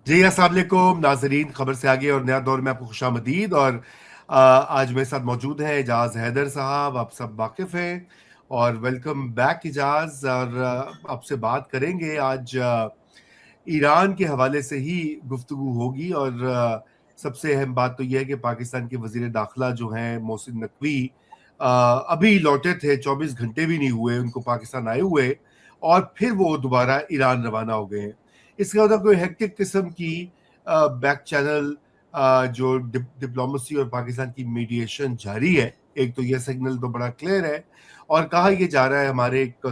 جی السلام علیکم ناظرین، خبر سے آگے اور نیا دور میں آپ کو خوش آمدید۔ اور آج میرے ساتھ موجود ہیں اعجاز حیدر صاحب، آپ سب واقف ہیں، اور ویلکم بیک اعجاز۔ اور آپ سے بات کریں گے آج ایران کے حوالے سے ہی گفتگو ہوگی، اور سب سے اہم بات تو یہ ہے کہ پاکستان کے وزیر داخلہ جو ہیں محسن نقوی ابھی لوٹے تھے، 24 گھنٹے بھی نہیں ہوئے ان کو پاکستان آئے ہوئے، اور پھر وہ دوبارہ ایران روانہ ہو گئے ہیں۔ اس کے بعد کوئی ہیکٹک قسم کی بیک چینل جو ڈپلومسی اور پاکستان کی میڈیشن جاری ہے، ایک تو یہ سگنل تو بڑا کلیئر ہے، اور کہا یہ جا رہا ہے، ہمارے ایک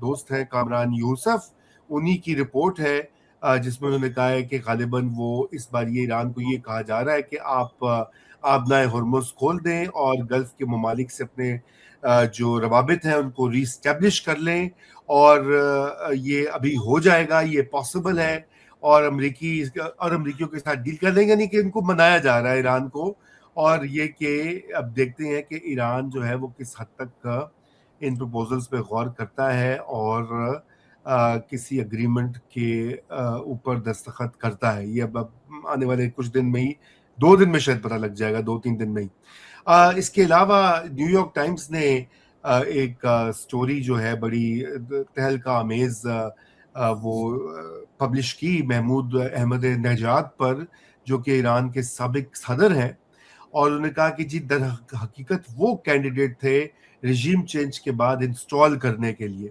دوست ہیں کامران یوسف، انہی کی رپورٹ ہے جس میں انہوں نے کہا ہے کہ غالباً وہ اس بار یہ ایران کو یہ کہا جا رہا ہے کہ آپ آبنائے ہرمز کھول دیں اور گلف کے ممالک سے اپنے جو روابط ہیں ان کو ری اسٹیبلش کر لیں، اور یہ ابھی ہو جائے گا، یہ پاسبل ہے، اور امریکیوں کے ساتھ ڈیل کر لیں گے، یعنی کہ ان کو منایا جا رہا ہے ایران کو۔ اور یہ کہ اب دیکھتے ہیں کہ ایران جو ہے وہ کس حد تک ان پروپوزلز پہ غور کرتا ہے اور کسی اگریمنٹ کے اوپر دستخط کرتا ہے۔ یہ اب آنے والے کچھ دن میں ہی، 2 دن میں شاید پتہ لگ جائے گا، 2-3 دن میں ہی۔ اس کے علاوہ نیو یارک ٹائمز نے ایک سٹوری جو ہے بڑی تہلکہ آمیز وہ پبلش کی محمود احمد نژاد پر، جو کہ ایران کے سابق صدر ہیں، اور انہوں نے کہا کہ جی در حقیقت وہ کینڈیڈیٹ تھے رجیم چینج کے بعد انسٹال کرنے کے لیے۔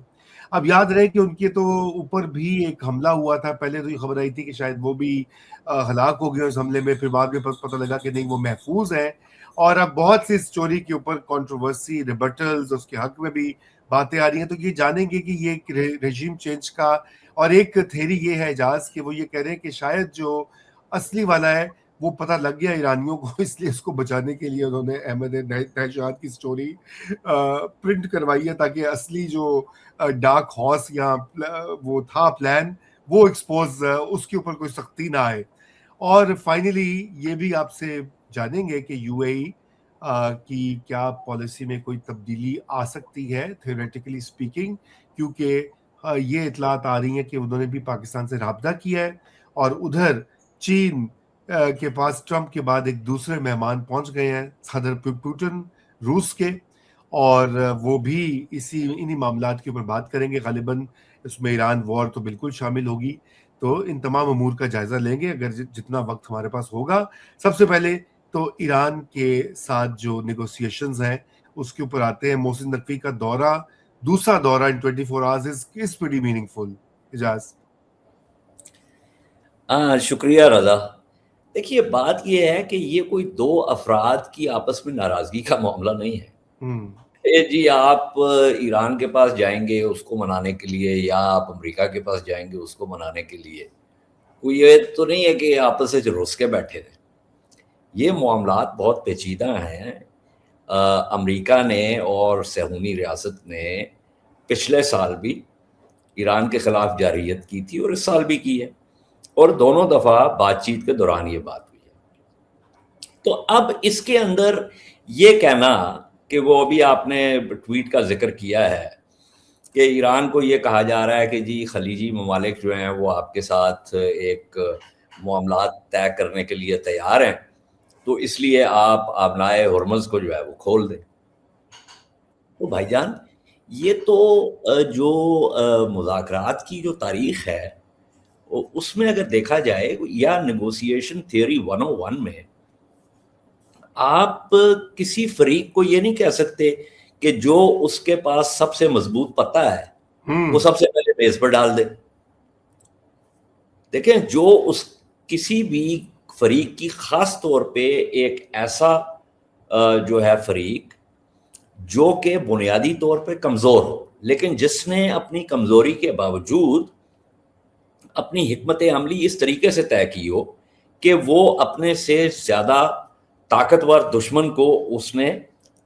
اب یاد رہے کہ ان کے تو اوپر بھی ایک حملہ ہوا تھا، پہلے تو یہ خبر آئی تھی کہ شاید وہ بھی ہلاک ہو گئے اس حملے میں، پھر بعد میں پتہ لگا کہ نہیں وہ محفوظ ہیں، اور اب بہت سی سٹوری کے اوپر کنٹروورسی، ریبٹلز، اس کے حق میں بھی باتیں آ رہی ہیں۔ تو یہ جانیں گے کہ یہ رجیم چینج کا، اور ایک تھیری یہ ہے اعجاز کہ وہ یہ کہہ رہے ہیں کہ شاید جو اصلی والا ہے وہ پتہ لگ گیا ایرانیوں کو، اس لیے اس کو بچانے کے لیے انہوں نے احمد نژاد کی سٹوری پرنٹ کروائی ہے، تاکہ اصلی جو ڈارک ہارس یا وہ تھا پلان وہ ایکسپوز، اس کے اوپر کوئی سختی نہ آئے۔ اور فائنلی یہ بھی آپ سے جانیں گے کہ یو اے ای کی کیا پالیسی میں کوئی تبدیلی آ سکتی ہے تھیوریٹیکلی اسپیکنگ، کیونکہ یہ اطلاعات آ رہی ہیں کہ انہوں نے بھی پاکستان سے رابطہ کیا ہے، اور ادھر چین کے پاس ٹرمپ کے بعد ایک دوسرے مہمان پہنچ گئے ہیں، صدر پوٹن روس کے، اور وہ بھی انہی معاملات کے اوپر بات کریں گے۔ غالباً اس میں ایران وار تو بالکل شامل ہوگی، تو ان تمام امور کا جائزہ لیں گے اگر جتنا وقت ہمارے پاس ہوگا۔ سب سے پہلے تو ایران کے ساتھ جو نیگوسیشنز ہیں اس کے اوپر آتے ہیں۔ محسن نقوی کا دورہ، دوسرا دورہ ان 24 hours is pretty meaningful۔ اجاز شکریہ رضا۔ دیکھیے بات یہ ہے کہ یہ کوئی دو افراد کی آپس میں ناراضگی کا معاملہ نہیں ہے کہ جی آپ ایران کے پاس جائیں گے اس کو منانے کے لیے، یا آپ امریکہ کے پاس جائیں گے اس کو منانے کے لیے۔ کوئی یہ تو نہیں ہے کہ یہ آپس سے رس کے بیٹھے تھے۔ یہ معاملات بہت پیچیدہ ہیں۔ امریکہ نے اور صہیونی ریاست نے پچھلے سال بھی ایران کے خلاف جارحیت کی تھی، اور اس سال بھی کی ہے، اور دونوں دفعہ بات چیت کے دوران یہ بات ہوئی ہے۔ تو اب اس کے اندر یہ کہنا کہ وہ ابھی آپ نے ٹویٹ کا ذکر کیا ہے کہ ایران کو یہ کہا جا رہا ہے کہ جی خلیجی ممالک جو ہیں وہ آپ کے ساتھ ایک معاملات طے کرنے کے لیے تیار ہیں، تو اس لیے آپ آبنائے ہرمز کو جو ہے وہ کھول دیں۔ تو بھائی جان یہ تو جو مذاکرات کی جو تاریخ ہے اس میں اگر دیکھا جائے، یا نیگوسیشن تھیوری 101 میں آپ کسی فریق کو یہ نہیں کہہ سکتے کہ جو اس کے پاس سب سے مضبوط پتہ ہے وہ سب سے پہلے میز پر ڈال دے۔ دیکھیں جو اس کسی بھی فریق کی، خاص طور پہ ایک ایسا جو ہے فریق جو کہ بنیادی طور پہ کمزور ہو، لیکن جس نے اپنی کمزوری کے باوجود اپنی حکمت عملی اس طریقے سے طے کی ہو کہ وہ اپنے سے زیادہ طاقتور دشمن کو اس نے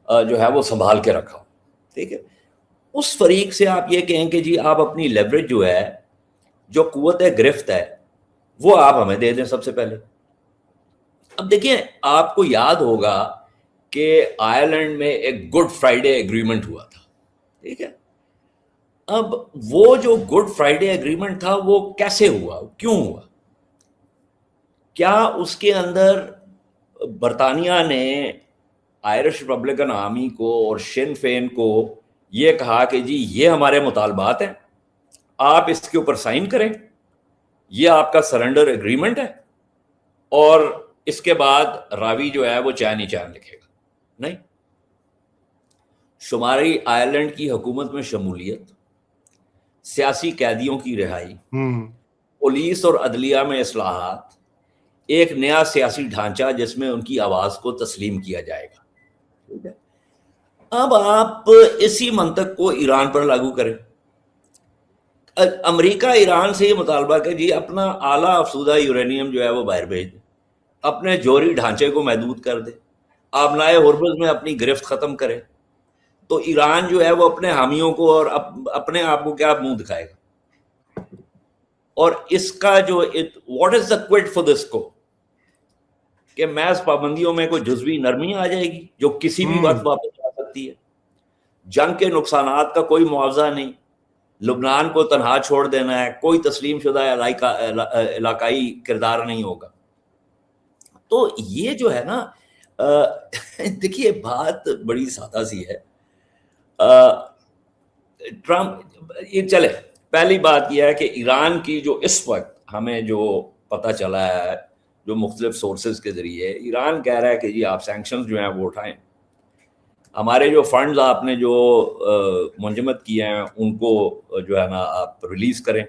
جو ہے وہ سنبھال کے رکھا ہو، ٹھیک ہے، اس فریق سے آپ یہ کہیں کہ جی آپ اپنی لیوریج جو ہے، جو قوت گرفت ہے، وہ آپ ہمیں دے دیں سب سے پہلے۔ اب دیکھیں آپ کو یاد ہوگا کہ آئرلینڈ میں ایک گڈ فرائیڈے ایگریمنٹ ہوا تھا، ٹھیک ہے۔ اب وہ جو گڈ فرائیڈے ایگریمنٹ تھا وہ کیسے ہوا، کیوں ہوا؟ کیا اس کے اندر برطانیہ نے آئرش ریپبلکن آرمی کو اور شن فین کو یہ کہا کہ جی یہ ہمارے مطالبات ہیں, آپ اس کے اوپر سائن کریں, یہ آپ کا سرنڈر ایگریمنٹ ہے, اور اس کے بعد راوی جو ہے وہ چین ہی چین لکھے گا؟ نہیں. شمالی آئرلینڈ کی حکومت میں شمولیت, سیاسی قیدیوں کی رہائی, پولیس اور عدلیہ میں اصلاحات, ایک نیا سیاسی ڈھانچہ جس میں ان کی آواز کو تسلیم کیا جائے گا. ٹھیک ہے, اب آپ اسی منطق کو ایران پر لاگو کریں. امریکہ ایران سے یہ مطالبہ کہ جی اپنا اعلیٰ افزودہ یورینیم جو ہے وہ باہر بھیج دیں, اپنے جوہری ڈھانچے کو محدود کر دیں, آبنائے ہرمز میں اپنی گرفت ختم کرے, تو ایران جو ہے وہ اپنے حامیوں کو اور اپنے آپ کو کیا منہ دکھائے گا؟ اور اس کا جو what is the quit for this کو, کہ محض پابندیوں میں کوئی جزوی نرمی آ جائے گی جو کسی بھی وقت واپس آ سکتی ہے. جنگ کے نقصانات کا کوئی معاوضہ نہیں, لبنان کو تنہا چھوڑ دینا ہے, کوئی تسلیم شدہ علاقائی کردار نہیں ہوگا. تو یہ جو ہے نا, دیکھیے بات بڑی سادہ سی ہے. ٹرمپ, یہ چلے پہلی بات یہ ہے کہ ایران کی جو اس وقت ہمیں جو پتہ چلا ہے جو مختلف سورسز کے ذریعے, ایران کہہ رہا ہے کہ جی آپ سینکشنز جو ہیں وہ اٹھائیں, ہمارے جو فنڈز آپ نے جو منجمد کیے ہیں ان کو جو ہے نا آپ ریلیز کریں,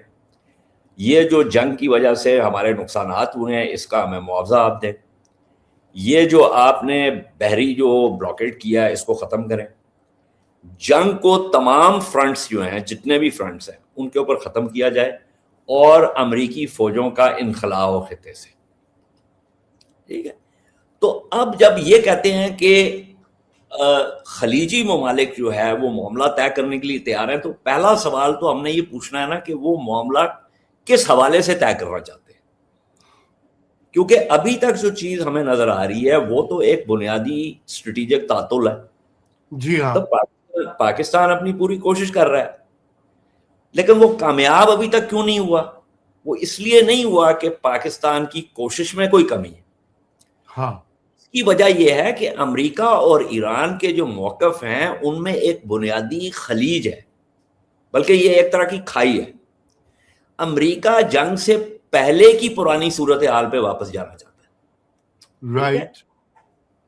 یہ جو جنگ کی وجہ سے ہمارے نقصانات ہوئے ہیں اس کا ہمیں معاوضہ آپ دیں, یہ جو آپ نے بحری جو بلاکیڈ کیا ہے اس کو ختم کریں, جنگ کو تمام فرنٹس جو ہیں جتنے بھی فرنٹس ہیں ان کے اوپر ختم کیا جائے, اور امریکی فوجوں کا انخلاء ہو خطے سے. ٹھیک ہے, تو اب جب یہ کہتے ہیں کہ خلیجی ممالک جو ہے وہ معاملہ طے کرنے کے لیے تیار ہیں, تو پہلا سوال تو ہم نے یہ پوچھنا ہے نا کہ وہ معاملہ کس حوالے سے طے کرنا چاہتے ہیں, کیونکہ ابھی تک جو چیز ہمیں نظر آ رہی ہے وہ تو ایک بنیادی اسٹریٹجک تعطل ہے. جی ہاں, تو پاکستان اپنی پوری کوشش کر رہا ہے, لیکن وہ کامیاب ابھی تک کیوں نہیں ہوا؟ وہ اس لیے نہیں ہوا کہ پاکستان کی کوشش میں کوئی کمی ہے. ہاں, اس کی وجہ یہ ہے کہ امریکہ اور ایران کے جو موقف ہیں ان میں ایک بنیادی خلیج ہے, بلکہ یہ ایک طرح کی کھائی ہے. امریکہ جنگ سے پہلے کی پرانی صورتحال پہ واپس جانا چاہتا ہے. رائٹ,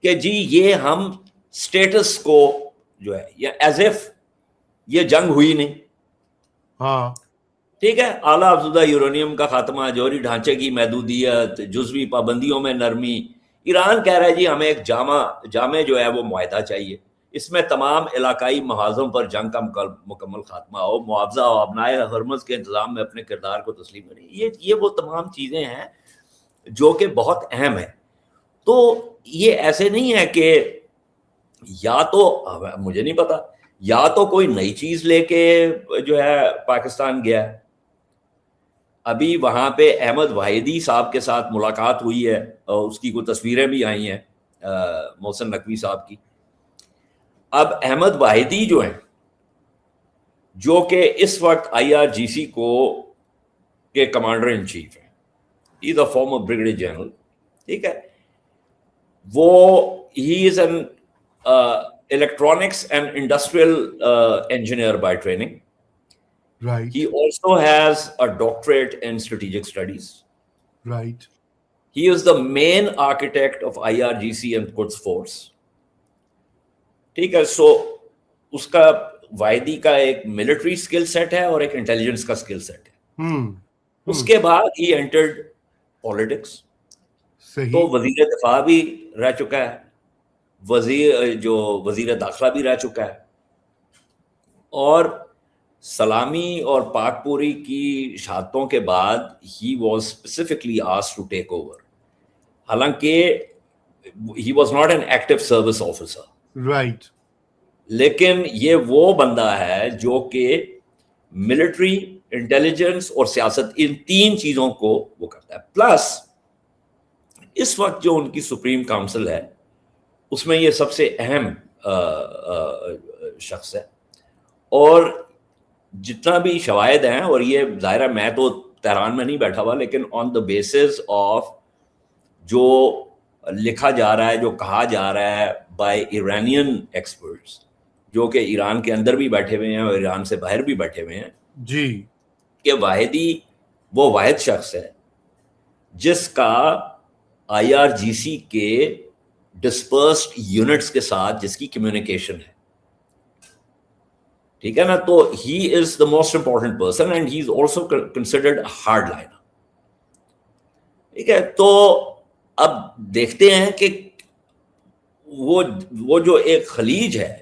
کہ جی یہ ہم سٹیٹس کو جو ہے یا ایز ایف یہ جنگ ہوئی نہیں. ہاں, ٹھیک ہے, اعلیٰ افزودہ یورینیم کا خاتمہ, جوہری ڈھانچے کی محدودیت, جزوی پابندیوں میں نرمی. ایران کہہ رہا ہے جی ہمیں ایک جامع جو ہے وہ معاہدہ چاہیے, اس میں تمام علاقائی محاذوں پر جنگ کا مکمل خاتمہ ہو, معاوضہ ہو, ابنائے ہرمز کے انتظام میں اپنے کردار کو تسلیم کریں. یہ وہ تمام چیزیں ہیں جو کہ بہت اہم ہیں. تو یہ ایسے نہیں ہے کہ یا تو مجھے نہیں پتا, یا تو کوئی نئی چیز لے کے جو ہے پاکستان گیا ہے. ابھی وہاں پہ احمد واحدی صاحب کے ساتھ ملاقات ہوئی ہے, اور اس کی کوئی تصویریں بھی آئی ہیں محسن نقوی صاحب کی. اب احمد واحدی جو ہیں, جو کہ اس وقت آئی آر جی سی کو کے کمانڈر ان چیف ہیں, he the former brigadier general. ٹھیک ہے, وہ he is an electronics and industrial engineer by training. right, He also has a doctorate in strategic studies. right, He is the main architect of IRGC and Quds Force. ٹھیک ہے, سو اس کا واحدی کا ایک military skill set ہے اور ایک intelligence کا skill set ہے. اس کے بعد ہی انٹرڈ پالیٹکس. تو وزیر دفاع بھی رہ چکا ہے, وزیر داخلہ بھی رہ چکا ہے, اور سلامی اور پاک پوری کی شہادتوں کے بعد he was specifically asked to take over, حالانکہ he was not an active service officer. Right, لیکن یہ وہ بندہ ہے جو کہ ملٹری, انٹیلیجنس اور سیاست, ان تین چیزوں کو وہ کرتا ہے. پلس اس وقت جو ان کی سپریم کاؤنسل ہے اس میں یہ سب سے اہم شخص ہے. اور جتنا بھی شواہد ہیں, اور یہ ظاہر ہے میں تو تہران میں نہیں بیٹھا ہوا, لیکن آن دا بیسس آف جو لکھا جا رہا ہے, جو کہا جا رہا ہے بائی ایرانین ایکسپرٹس, جو کہ ایران کے اندر بھی بیٹھے ہوئے ہیں اور ایران سے باہر بھی بیٹھے ہوئے ہیں, جی, کہ واحدی وہ واحد شخص ہے جس کا IRGC کے ڈسپرسڈ یونٹس کے ساتھ جس کی کمیونیکیشن ہے, ٹھیک ہے نا. تو he is the most important person and he is also considered hard liner, ٹھیک ہے. تو اب دیکھتے ہیں کہ وہ جو ایک خلیج ہے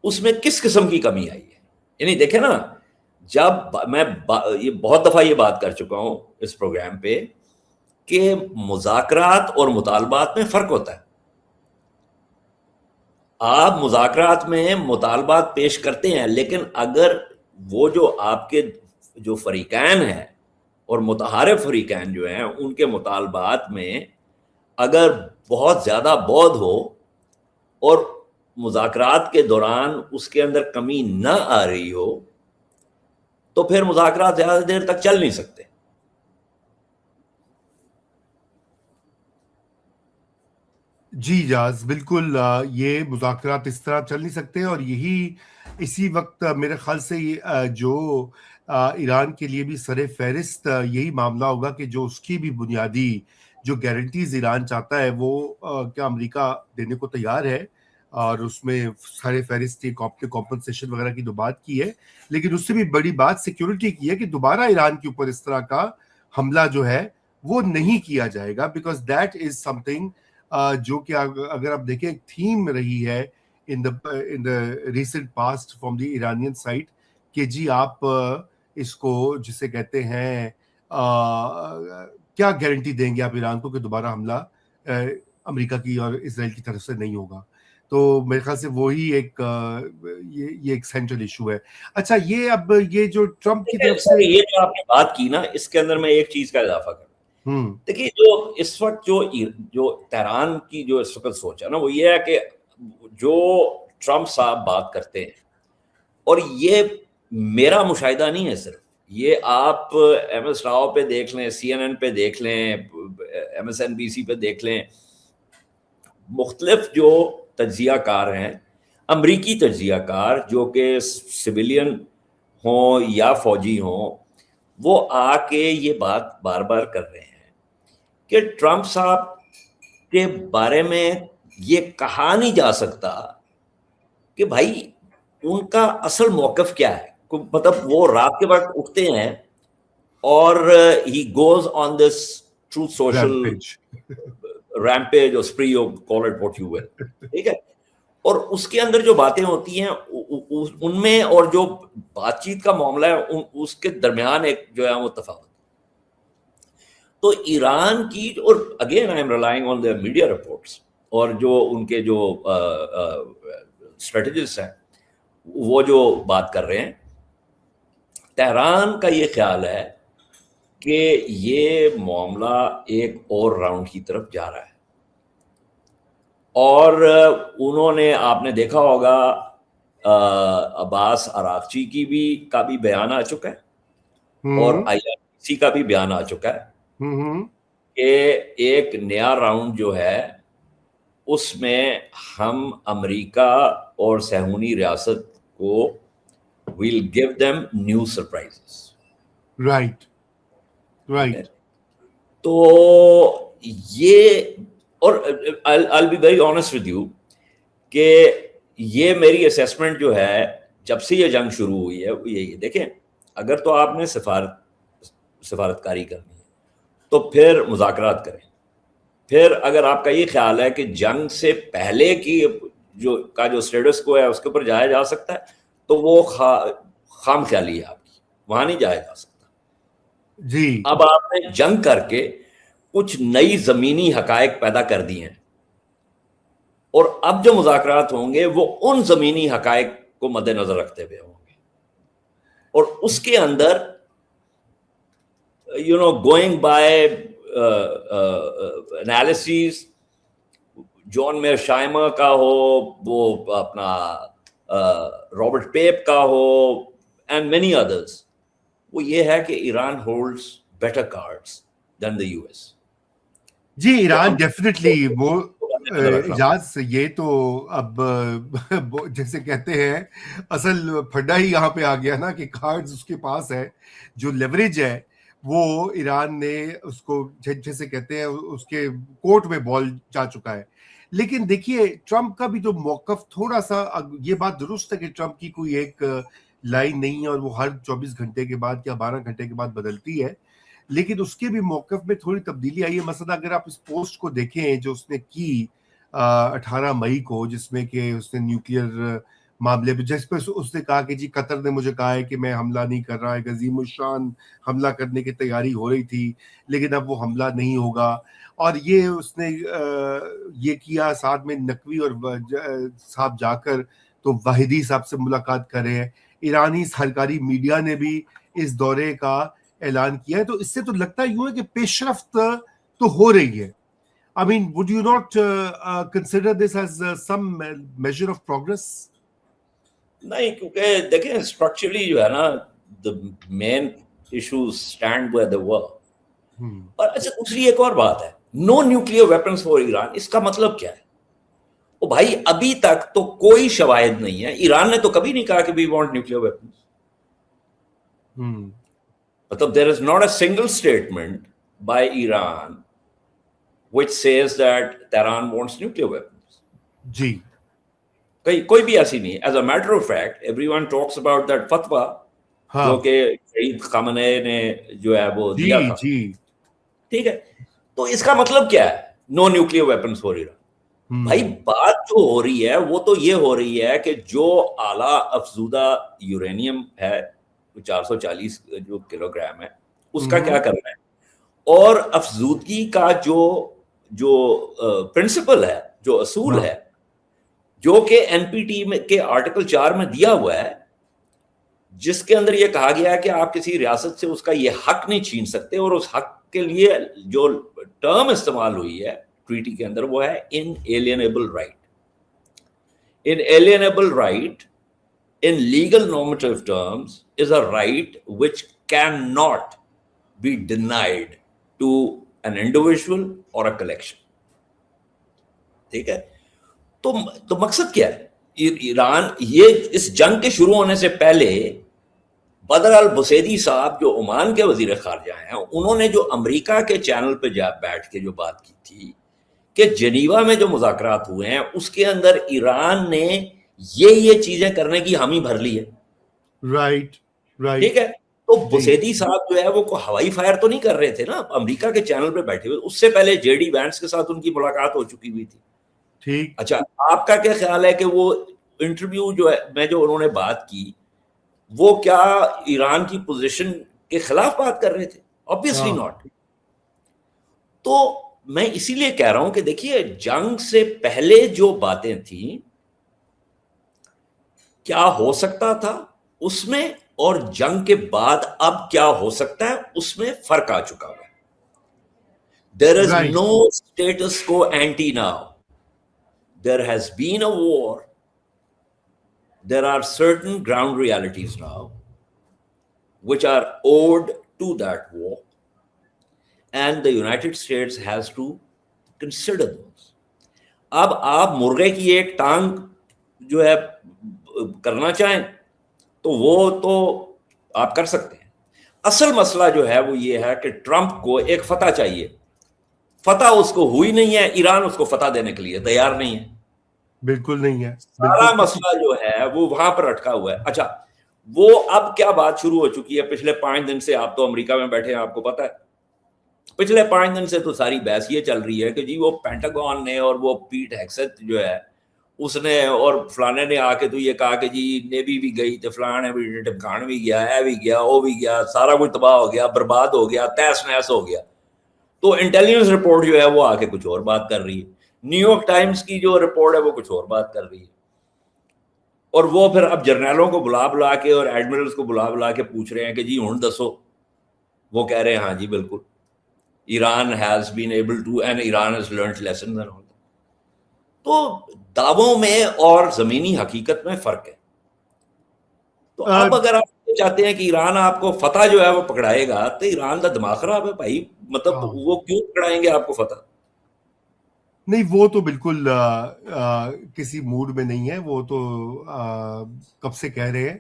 اس میں کس قسم کی کمی آئی ہے. یعنی دیکھیں نا, جب میں یہ بہت دفعہ یہ بات کر چکا ہوں اس پروگرام پہ کہ مذاکرات اور مطالبات میں فرق ہوتا ہے. آپ مذاکرات میں مطالبات پیش کرتے ہیں, لیکن اگر وہ جو آپ کے جو فریقین ہیں اور متحارب فریقین جو ہیں ان کے مطالبات میں اگر بہت زیادہ بعد ہو اور مذاکرات کے دوران اس کے اندر کمی نہ آ رہی ہو, تو پھر مذاکرات زیادہ دیر تک چل نہیں سکتے. جی جاز, بالکل. یہ مذاکرات اس طرح چل نہیں سکتے, اور اسی وقت میرے خیال سے جو ایران کے لیے بھی سر فہرست یہی معاملہ ہوگا کہ جو اس کی بھی بنیادی جو گارنٹیز ایران چاہتا ہے وہ کیا امریکہ دینے کو تیار ہے, اور اس میں سر فہرست کمپنسیشن وغیرہ کی تو بات کی ہے, لیکن اس سے بھی بڑی بات سیکیورٹی کی ہے کہ دوبارہ ایران کے اوپر اس طرح کا حملہ جو ہے وہ نہیں کیا جائے گا, because that is something جو کہ اگر آپ دیکھیں ایک تھیم رہی ہے in the recent past from the Iranian side, کہ جی آپ اس کو جسے کہتے ہیں کیا گارنٹی دیں گے آپ ایران کو کہ دوبارہ حملہ امریکہ کی اور اسرائیل کی طرف سے نہیں ہوگا. تو میرے خیال سے وہی یہ ایک سینٹرل ایشو ہے. اچھا, یہ جو ٹرمپ کی طرف سے یہ جو آپ نے بات کی نا, اس کے اندر میں ایک چیز کا اضافہ کروں. دیکھیے, جو اس وقت جو تہران کی جو اس وقت سوچ ہے نا, وہ یہ ہے کہ جو ٹرمپ صاحب بات کرتے ہیں, اور یہ میرا مشاہدہ نہیں ہے صرف, یہ آپ MS راؤ پہ دیکھ لیں, CNN پہ دیکھ لیں, MSNBC پہ دیکھ لیں, مختلف جو تجزیہ کار ہیں, امریکی تجزیہ کار جو کہ سویلین ہوں یا فوجی ہوں, وہ آ کے یہ بات بار بار کر رہے ہیں کہ ٹرمپ صاحب کے بارے میں یہ کہا نہیں جا سکتا کہ بھائی ان کا اصل موقف کیا ہے. مطلب وہ رات کے وقت اٹھتے ہیں اور he goes on this truth social rampage or spree, or call it what you will, ٹھیک ہے, اور اس کے اندر جو باتیں ہوتی ہیں ان میں اور جو بات چیت کا معاملہ ہے اس کے درمیان ایک جو ہے وہ تفاوت. تو ایران کی, اور again I am relying on the media reports, اور جو ان کے جو اسٹریٹجسٹ ہیں وہ جو بات کر رہے ہیں, تہران کا یہ خیال ہے کہ یہ معاملہ ایک اور راؤنڈ کی طرف جا رہا ہے. اور انہوں نے, آپ نے دیکھا ہوگا عباس عراقچی کا بھی بیان آ چکا ہے, اور IRGC کا بھی بیان آ چکا ہے کہ ایک نیا راؤنڈ جو ہے اس میں ہم امریکہ اور صہیونی ریاست کو we'll give them new surprises. Right. تو یہ, اور I'll be very honest with you کہ یہ میری اسیسمنٹ جو ہے جب سے یہ جنگ شروع ہوئی ہے وہ یہی ہے. دیکھیں, اگر تو آپ نے سفارتکاری کرنی ہے تو پھر مذاکرات کریں. پھر اگر آپ کا یہ خیال ہے کہ جنگ سے پہلے کی جو اسٹیٹس کو ہے اس کے اوپر جایا جا سکتا ہے, تو وہ خام خیالی ہے آپ کی, وہاں نہیں جایا جا سکتا. جی, اب آپ نے جنگ کر کے کچھ نئی زمینی حقائق پیدا کر دی ہیں, اور اب جو مذاکرات ہوں گے وہ ان زمینی حقائق کو مد نظر رکھتے ہوئے ہوں گے, اور اس کے اندر گوئنگ بائی انالیسیز, جان میر شائمر کا ہو, وہ اپنا رابرٹ پیپ کا ہو, اینڈ مینی ادرس, وہ یہ ہے کہ ایران ہولڈز بیٹر کارڈز دین دا US. جی تو ایران ڈیفینیٹلی وہ نظر رکھ رہا ہوں. اجاز یہ تو اب جیسے کہتے ہیں اصل پھڈا ہی یہاں پہ آ گیا نا کہ کارڈز اس کے پاس ہے, جو لیوریج ہے وہ ایران نے اس کو جیسے کہتے ہیں اس کے کورٹ میں بال جا چکا ہے. لیکن دیکھیے ٹرمپ کا بھی جو موقف تھوڑا سا, یہ بات درست ہے کہ ٹرمپ کی کوئی ایک لائن نہیں ہے اور وہ ہر 24 گھنٹے کے بعد یا 12 گھنٹے کے بعد بدلتی ہے, لیکن اس کے بھی موقف میں تھوڑی تبدیلی آئی ہے. مثلا اگر آپ اس پوسٹ کو دیکھیں جو اس نے کی 18 مئی کو, جس میں کہ اس نے نیوکلیئر معاملے پہ, جس پہ اس نے کہا کہ جی قطر نے مجھے کہا ہے کہ میں حملہ نہیں کر رہا, ایک عظیم الشان حملہ کرنے کی تیاری ہو رہی تھی لیکن اب وہ حملہ نہیں ہوگا. اور یہ اس نے یہ کیا, ساتھ میں نقوی اور صاحب جا کر تو واحدی صاحب سے ملاقات کر رہے ہیں. ایرانی سرکاری میڈیا نے بھی اس دورے کا اعلان کیا ہے, تو اس سے تو لگتا یوں ہے کہ پیش رفت تو ہو رہی ہے. I mean, would you not consider this as some measure of progress? نہیں, کیونکہ دیکھیں اسٹرکچرلی جو ہے نا the main issues stand where they were. اور اچھا دوسری ایک اور بات ہے, نو نیوکلیئر ویپنس فور ایران, اس کا مطلب کیا ہے؟ او بھائی ابھی تک تو کوئی شواہد نہیں ہے, ایران نے تو کبھی نہیں کہا کہ we want nuclear weapons. مطلب there is not a single statement by Iran which says that Tehran wants nuclear weapons. جی کوئی بھی ایسی نہیں. As a matter of fact, everyone talks about that fatwa جو کہ شہید خامنہ نے جو ہے وہ دیا تھا. ٹھیک ہے, تو اس کا مطلب کیا ہے نو نیوکلیئر ویپنس فور ایران؟ بھائی بات جو ہو رہی ہے وہ تو یہ ہو رہی ہے کہ جو اعلیٰ افزودہ یورینیم ہے 440 جو کلو گرام ہے, اس کا کیا کرنا ہے, اور افزودگی کا جو پرنسپل ہے, جو اصول ہے, جو کہ این پی ٹی میں کے آرٹیکل 4 میں دیا ہوا ہے, جس کے اندر یہ کہا گیا ہے کہ آپ کسی ریاست سے اس کا یہ حق نہیں چھین سکتے, اور اس حق کے لیے جو ٹرم استعمال ہوئی ہے ٹریٹی کے اندر وہ ہے inalienable right. Inalienable right in legal normative terms is a right which cannot be denied to an individual or a collection. ٹھیک ہے, تو مقصد کیا ہے؟ ایران یہ اس جنگ کے شروع ہونے سے پہلے بدر البسیدی صاحب جو عمان کے وزیر خارجہ ہیں, انہوں نے جو امریکہ کے چینل پہ جا بیٹھ کے جو بات کی تھی کہ جنیوا میں جو مذاکرات ہوئے ہیں اس کے اندر ایران نے یہ چیزیں کرنے کی حامی بھر لی ہے. رائٹ. ٹھیک ہے, تو بسیدی صاحب جو ہے وہ ہوائی فائر تو نہیں کر رہے تھے نا امریکہ کے چینل پہ بیٹھے ہوئے, اس سے پہلے جے ڈی وینس کے ساتھ ان کی ملاقات ہو چکی ہوئی تھی. ٹھیک. اچھا, آپ کا کیا خیال ہے کہ وہ انٹرویو جو ہے میں جو انہوں نے بات کی وہ کیا ایران کی پوزیشن کے خلاف بات کر رہے تھے؟ obviously not. تو میں اسی لیے کہہ رہا ہوں کہ دیکھیے جنگ سے پہلے جو باتیں تھیں کیا ہو سکتا تھا اس میں, اور جنگ کے بعد اب کیا ہو سکتا ہے اس میں فرق آ چکا ہے. There is no status quo ante now. There has been a war. There are certain ground realities now which are owed to that war, and the United States has to consider those. اب آپ مرغے کی ایک ٹانگ جو ہے کرنا چاہیں تو وہ تو آپ کر سکتے ہیں. اصل مسئلہ جو ہے وہ یہ ہے کہ ٹرمپ کو ایک فتح چاہیے, فتح اس کو ہوئی نہیں ہے, ایران اس کو فتح دینے کے لیے تیار نہیں ہے. بالکل نہیں ہے. سارا مسئلہ جو ہے وہ وہاں پر اٹکا ہوا ہے. اچھا, وہ اب کیا بات شروع ہو چکی ہے پچھلے 5 دن سے, آپ تو امریکہ میں بیٹھے ہیں, آپ کو پتا ہے پچھلے 5 دن سے تو ساری بحث یہ چل رہی ہے کہ جی وہ پینٹاگون نے اور وہ پیٹ ہیگسیت جو ہے اس نے اور فلانے نے آ کے تو یہ کہا کہ جی نیوی بھی گئی تو فلانے بھی ٹمکان بھی گیا, اے بھی گیا, او بھی گیا, سارا کچھ تباہ ہو گیا, برباد ہو گیا, تہس نہس ہو گیا. تو انٹیلیجنس رپورٹ جو ہے وہ آ کے کچھ اور بات کر رہی ہے, نیو یارک ٹائمز کی جو رپورٹ ہے وہ کچھ اور بات کر رہی ہے, اور وہ پھر اب جرنیلوں کو بلا کے اور ایڈمرلز کو بلا کے پوچھ رہے ہیں کہ جی ہن دسو. وہ کہہ رہے ہیں ہاں جی بالکل Iran has been able to and Iran has learned lessons and all. تو دعووں میں اور زمینی حقیقت میں فرق ہے. تو اب اگر آپ چاہتے ہیں کہ ایران آپ کو فتح جو ہے وہ پکڑائے گا تو ایران کا دماغ خراب ہے بھائی. مطلب وہ کیوں پکڑائیں گے آپ کو فتح؟ نہیں وہ تو بالکل کسی موڈ میں نہیں ہے، وہ تو کب سے کہہ رہے ہیں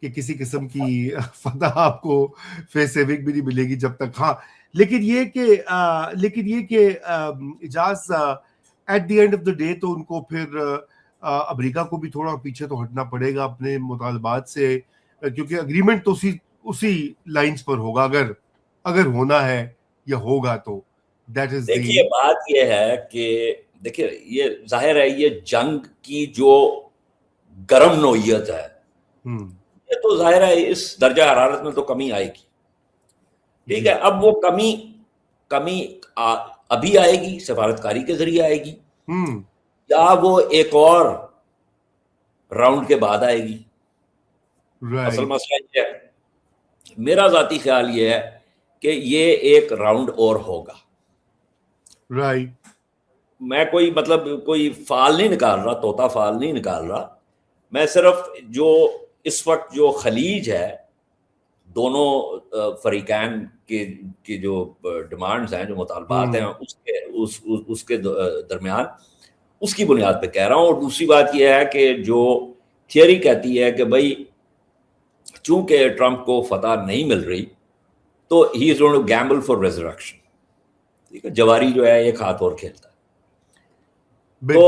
کہ کسی قسم کی فتح آپ کو فیس سیونگ بھی نہیں ملے گی جب تک. ہاں لیکن یہ کہ اجاز at the end of the day تو ان کو پھر امریکہ کو بھی تھوڑا پیچھے تو ہٹنا پڑے گا اپنے مطالبات سے، کیونکہ اگریمنٹ تو اسی لائنز پر ہوگا اگر ہونا ہے یا ہوگا تو. دیٹ از دی. دیکھیے بات یہ ہے کہ دیکھیے یہ ظاہر ہے یہ جنگ کی جو گرم نوعیت ہے یہ تو ظاہر ہے اس درجہ حرارت میں تو کمی آئے گی. ٹھیک ہے، اب وہ کمی ابھی آئے گی سفارتکاری کے ذریعے آئے گی یا وہ ایک اور راؤنڈ کے بعد آئے گی. اصل مسئلہ یہ ہے، میرا ذاتی خیال یہ ہے کہ یہ ایک راؤنڈ اور ہوگا. میں کوئی فعال نہیں نکال رہا، طوطا فعال نہیں نکال رہا، میں صرف جو اس وقت جو خلیج ہے دونوں فریقین کی جو ڈیمانڈز ہیں، جو مطالبات ہیں اس کے درمیان اس کی بنیاد پہ کہہ رہا ہوں. اور دوسری بات یہ ہے کہ جو تھیوری کہتی ہے کہ بھائی چونکہ ٹرمپ کو فتح نہیں مل رہی تو he is going to gamble for resurrection. ٹھیک ہے، جواری جو ہے ایک ہاتھ اور کھیلتا ہے. تو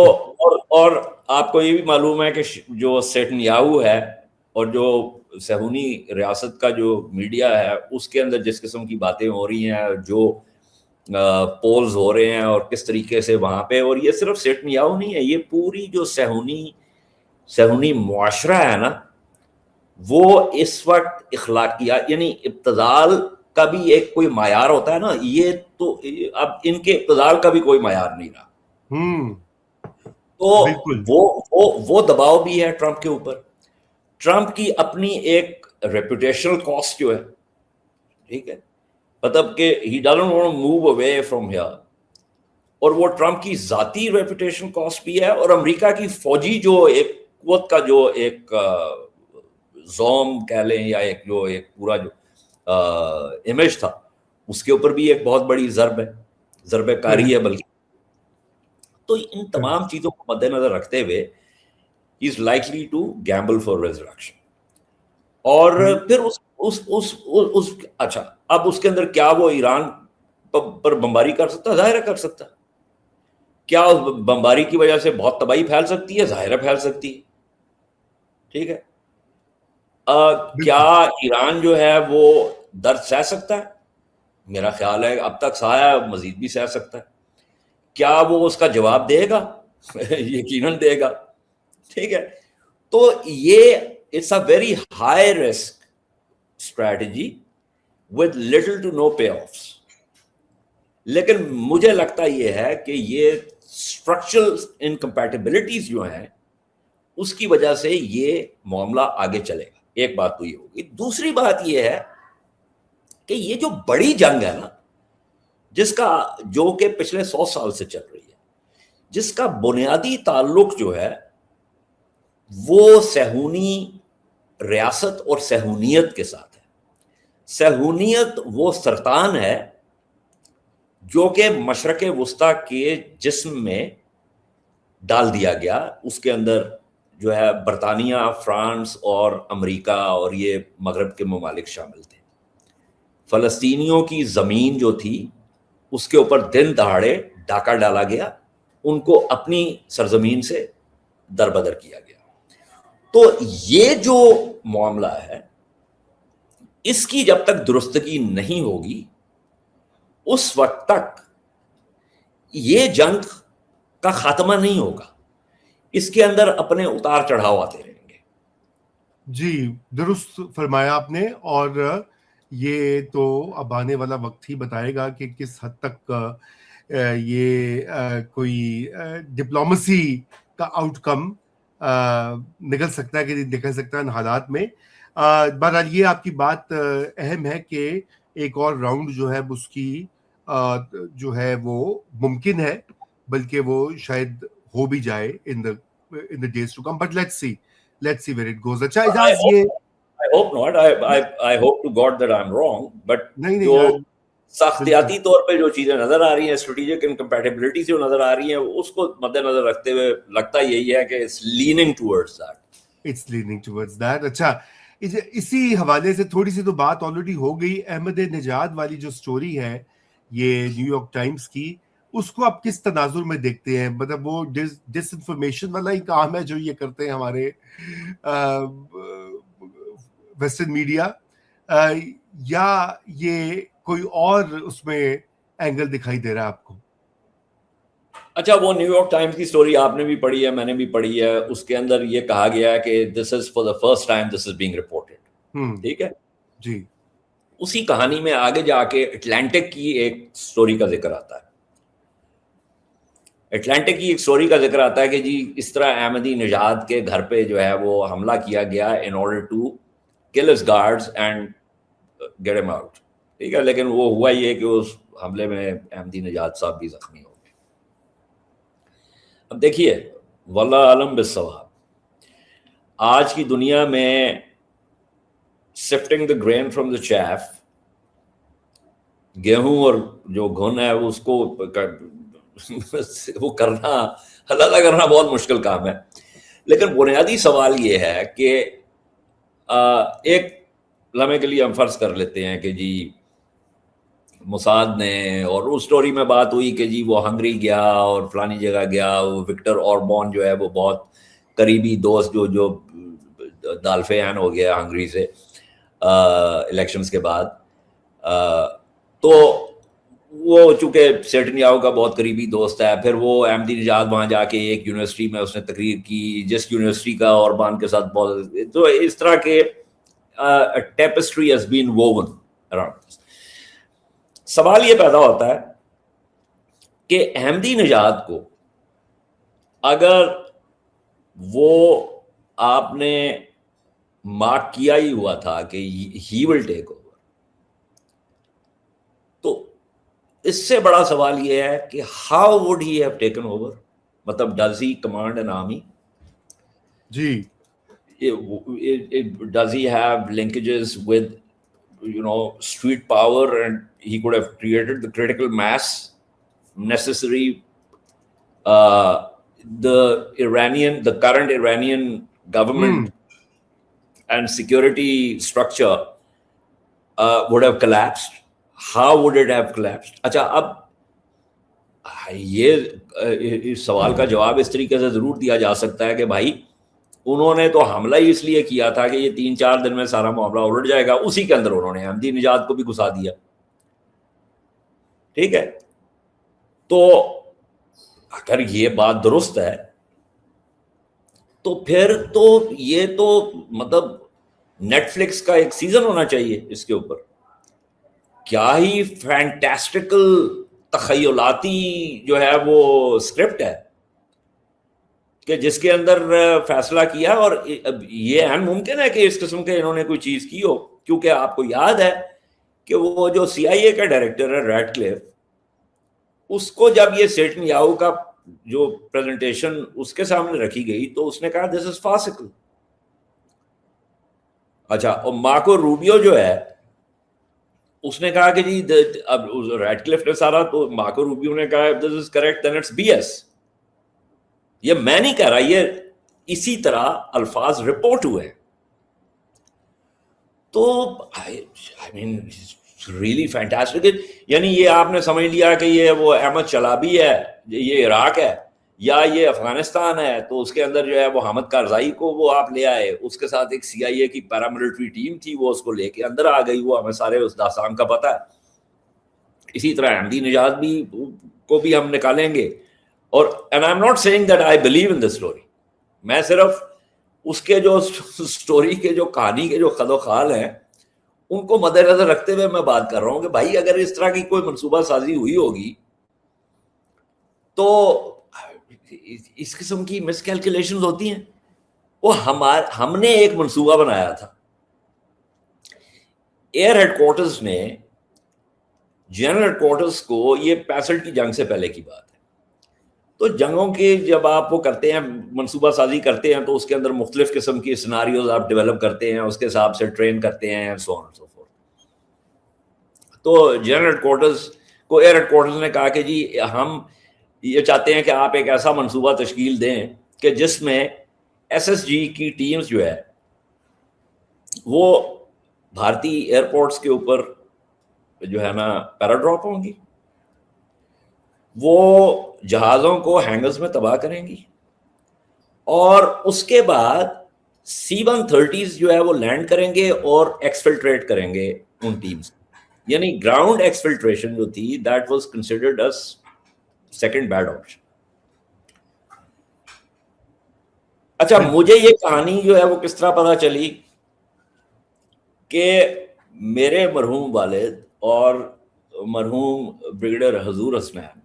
اور آپ کو یہ بھی معلوم ہے کہ جو نیتنیاہو ہے اور جو صہیونی ریاست کا جو میڈیا ہے اس کے اندر جس قسم کی باتیں ہو رہی ہیں، جو پولز ہو رہے ہیں اور کس طریقے سے وہاں پہ، اور یہ صرف نیتنیاہو نہیں ہے، یہ پوری جو صہیونی معاشرہ ہے نا، وہ اس وقت اخلاقیات یعنی ابتذال کا بھی ایک کوئی معیار ہوتا ہے نا، یہ تو اب ان کے ابتذال کا بھی کوئی معیار نہیں رہا. تو وہ دباؤ بھی ہے ٹرمپ کے اوپر. ٹرمپ کی اپنی ایک ریپوٹیشنل کاسٹ جو ہے، ٹھیک ہے، مطلب کہ he doesn't want to move away from here, اور وہ ٹرمپ کی ذاتی ریپوٹیشن کاسٹ بھی ہے، اور امریکہ کی فوجی جو ایک قوت کا جو ایک زوم کہہ لیں یا ایک پورا جو امیج تھا اس کے اوپر بھی ایک بہت بڑی ضرب کاری ہے. بلکہ تو ان تمام چیزوں کو مد نظر رکھتے ہوئے he is likely to gamble for resurrection. اور پھر اچھا اب اس کے اندر کیا وہ ایران پر بمباری کر سکتا ہے؟ ظاہر ہے کر سکتا ہے. کیا اس بمباری کی وجہ سے بہت تباہی پھیل سکتی ہے؟ ظاہر ہے پھیل سکتی ہے. ٹھیک ہے، کیا ایران جو ہے وہ درد سہ سکتا ہے؟ میرا خیال ہے اب تک سہا ہے، مزید بھی سہ سکتا ہے. کیا وہ اس کا جواب دے گا؟ یقیناً دے گا. ٹھیک ہے، تو یہ it's a very high risk strategy with little to no payoff. لیکن مجھے لگتا یہ ہے کہ یہ اسٹرکچرل انکمپیٹیبلٹیز جو ہیں اس کی وجہ سے یہ معاملہ آگے چلے گا. ایک بات تو یہ ہوگی. دوسری بات یہ ہے کہ یہ جو بڑی جنگ ہے نا، جو کہ پچھلے 100 سال سے چل رہی ہے، جس کا بنیادی تعلق جو ہے وہ صہیونی ریاست اور صہیونیت کے ساتھ ہے. صہیونیت وہ سرطان ہے جو کہ مشرق وسطیٰ کے جسم میں ڈال دیا گیا. اس کے اندر جو ہے برطانیہ، فرانس اور امریکہ اور یہ مغرب کے ممالک شامل تھے. فلسطینیوں کی زمین جو تھی اس کے اوپر دن دہاڑے ڈاکہ ڈالا گیا، ان کو اپنی سرزمین سے دربدر کیا گیا. تو یہ جو معاملہ ہے اس کی جب تک درستگی نہیں ہوگی اس وقت تک یہ جنگ کا خاتمہ نہیں ہوگا. اس کے اندر اپنے اتار چڑھاؤ آتے رہیں گے. جی درست فرمایا آپ نے. اور یہ تو اب آنے والا وقت ہی بتائے گا کہ کس حد تک یہ کوئی ڈپلومیسی کا آؤٹ کم نکل سکتا ہے کہ نکل سکتا ہے ان حالات میں. بہرحال یہ آپ کی بات اہم ہے کہ ایک اور راؤنڈ جو ہے اس کی جو ہے وہ ممکن ہے، بلکہ وہ شاید ہو بھی جائے in the days to come. But let's see where it goes. اچھا اجاز یہ I hope not. I hope to God that I'm wrong. But نہیں ساختیاتی طور پہ جو چیزیں نظر آ رہی ہیں, اسٹریٹجک انکمپیٹیبلٹی سے جو نظر آ رہی ہیں, اس کو مد نظر رکھتے ہوئے لگتا یہی ہے کہ it's leaning towards that. It's leaning towards that. اچھا, اسی حوالے سے تھوڑی ڈی تو بات آلریڈی ہو گئی. احمد نژاد والی جو سٹوری ہے یہ نیو یارک ٹائمز کی, اس کو آپ کس تناظر میں دیکھتے ہیں؟ مطلب وہ ڈس انفارمیشن والا ہی کام ہے جو یہ کرتے ہیں ہمارے ویسٹرن میڈیا, یا یہ کوئی اور اس میں اینگل دکھائی دے رہا ہے آپ کو؟ اچھا, وہ نیو یارک ٹائمز کی سٹوری آپ نے بھی پڑھی ہے, میں نے بھی پڑھی ہے. اس کے اندر یہ کہا گیا ہے کہ this is for the first time this is being reported. ٹھیک ہے جی. اسی کہانی میں آگے جا کے اٹلانٹک کی ایک سٹوری کا ذکر آتا ہے. اٹلانٹک کی ایک سٹوری کا ذکر آتا ہے کہ جی اس طرح احمدی نژاد کے گھر پہ جو ہے وہ حملہ کیا گیا in order to kill his guards and get him out. ٹھیک ہے, لیکن وہ ہوا یہ کہ اس حملے میں احمدی نژاد صاحب بھی زخمی ہو گئے. اب دیکھیے, واللہ عالم بالصواب, آج کی دنیا میں sifting the green from the chief, گیہوں اور جو گھن ہے اس کو وہ کرنا, علیحدہ کرنا بہت مشکل کام ہے. لیکن بنیادی سوال یہ ہے کہ ایک لمحے کے لیے ہم فرض کر لیتے ہیں کہ جی موساد نے, اور اس سٹوری میں بات ہوئی کہ جی وہ ہنگری گیا اور فلانی جگہ گیا, وہ وکٹر اوربان جو ہے وہ بہت قریبی دوست جو دالفین ہو گیا ہنگری سے الیکشنز کے بعد, تو وہ چونکہ سیٹنیاو کا بہت قریبی دوست ہے. پھر وہ احمدی نژاد وہاں جا کے ایک یونیورسٹی میں اس نے تقریر کی جس یونیورسٹی کا اوربان کے ساتھ بہت, تو اس طرح کے tapestry has been won around. سوال یہ پیدا ہوتا ہے کہ احمدی نژاد کو اگر وہ آپ نے مارک کیا ہی ہوا تھا کہ ہی ول ٹیک اوور, تو اس سے بڑا سوال یہ ہے کہ how would he have taken over. مطلب does he command an army? جی. Does he have linkages with street power, and he could have created the critical mass necessary? The current Iranian government and security structure would have collapsed. How would it have collapsed? اچھا, اب یہ اس سوال کا جواب اس طریقے سے ضرور دیا جا سکتا ہے کہ بھائی انہوں نے تو حملہ ہی اس لیے کیا تھا کہ یہ 3-4 دن میں سارا معاملہ الٹ جائے گا, اسی کے اندر انہوں نے احمدی نژاد کو بھی گھسا دیا. ٹھیک ہے, تو اگر یہ بات درست ہے تو پھر تو یہ تو مطلب نیٹ فلکس کا ایک سیزن ہونا چاہیے اس کے اوپر. کیا ہی فینٹاسٹیکل تخیلاتی جو ہے وہ اسکرپٹ ہے کہ جس کے اندر فیصلہ کیا, اور یہ عین ممکن ہے کہ اس قسم کے انہوں نے کوئی چیز کی ہو, کیونکہ آپ کو یاد ہے کہ وہ جو سی آئی اے کا ڈائریکٹر ہے ریڈ کلف, اس کو جب یہ سیٹنیاو کا جو پریزنٹیشن اس کے سامنے رکھی گئی تو اس نے کہا دس از فاسقل. اچھا, اور مارکو روبیو جو ہے اس نے کہا کہ جی اب ریڈ کلف نے سارا, تو مارکو روبیو نے کہا this is correct then it's BS ایس. یہ میں نہیں کہہ رہا, یہ اسی طرح الفاظ رپورٹ ہوئے. تو آئی مین ریئلی فینٹاسٹک. یعنی یہ آپ نے سمجھ لیا کہ یہ وہ احمد چلابی ہے, یہ عراق ہے, یا یہ افغانستان ہے, تو اس کے اندر جو ہے وہ حامد کارزائی کو وہ آپ لے آئے, اس کے ساتھ ایک سی آئی اے کی پیراملٹری ٹیم تھی, وہ اس کو لے کے اندر آ گئی. وہ ہمیں سارے اس داستان کا پتہ ہے. اسی طرح احمدی نژاد بھی کو بھی ہم نکالیں گے. اور and I'm not saying that I believe in the story. میں صرف اس کے جو سٹوری کے جو کہانی کے جو خد و خال ہیں ان کو مد نظر رکھتے ہوئے میں بات کر رہا ہوں کہ بھائی اگر اس طرح کی کوئی منصوبہ سازی ہوئی ہوگی تو اس قسم کی مس کیلکولیشنز ہوتی ہیں. وہ ہم نے ایک منصوبہ بنایا تھا, ایئر ہیڈ کوارٹرز نے جنرل ہیڈ کوارٹرز کو, یہ 65 کی جنگ سے پہلے کی بات ہے, تو جنگوں کے جب آپ وہ کرتے ہیں منصوبہ سازی کرتے ہیں تو اس کے اندر مختلف قسم کی سیناریوز آپ ڈیولپ کرتے ہیں, اس کے حساب سے ٹرین کرتے ہیں, سو آن سو فورتھ. تو جنرل ہیڈ کوارٹرز کو ایئر ہیڈ کوارٹرز نے کہا کہ جی ہم یہ چاہتے ہیں کہ آپ ایک ایسا منصوبہ تشکیل دیں کہ جس میں ایس ایس جی کی ٹیمز جو ہے وہ بھارتی ایئرپورٹس کے اوپر جو ہے نا پیرا ڈراپ ہوں گی، وہ جہازوں کو ہینگرز میں تباہ کریں گی، اور اس کے بعد C-130s جو ہے وہ لینڈ کریں گے اور ایکسفلٹریٹ کریں گے ان ٹیمز. یعنی گراؤنڈ ایکسفلٹریشن جو تھی that was considered as second bad option. اچھا مجھے یہ کہانی جو ہے وہ کس طرح پتا چلی کہ میرے مرحوم والد اور مرحوم بریگیڈیئر حضور Hasnain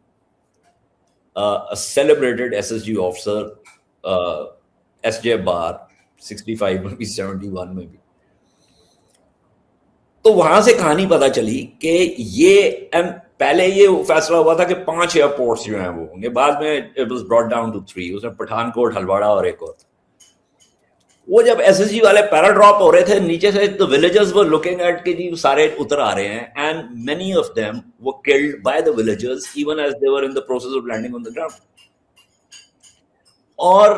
celebrated SSG officer SJ بار 65 میں بھی 71 میں بھی. تو وہاں سے کہانی پتا چلی کہ یہ پہلے یہ فیصلہ ہوا تھا کہ 5 ایئرپورٹس جو ہیں وہ ہوں گے، بعد میں it was brought down to 3. اس میں پٹھان کوٹ، ہلواڑا اور ایک اور. وہ جب ایس ایس جی والے پیرا ڈراپ ہو رہے تھے نیچے سے تو ولیجرز were looking at کہ جی سارے اتر آ رہے ہیں and many of them were killed by the villagers even as they were in the process of landing on the ground. اور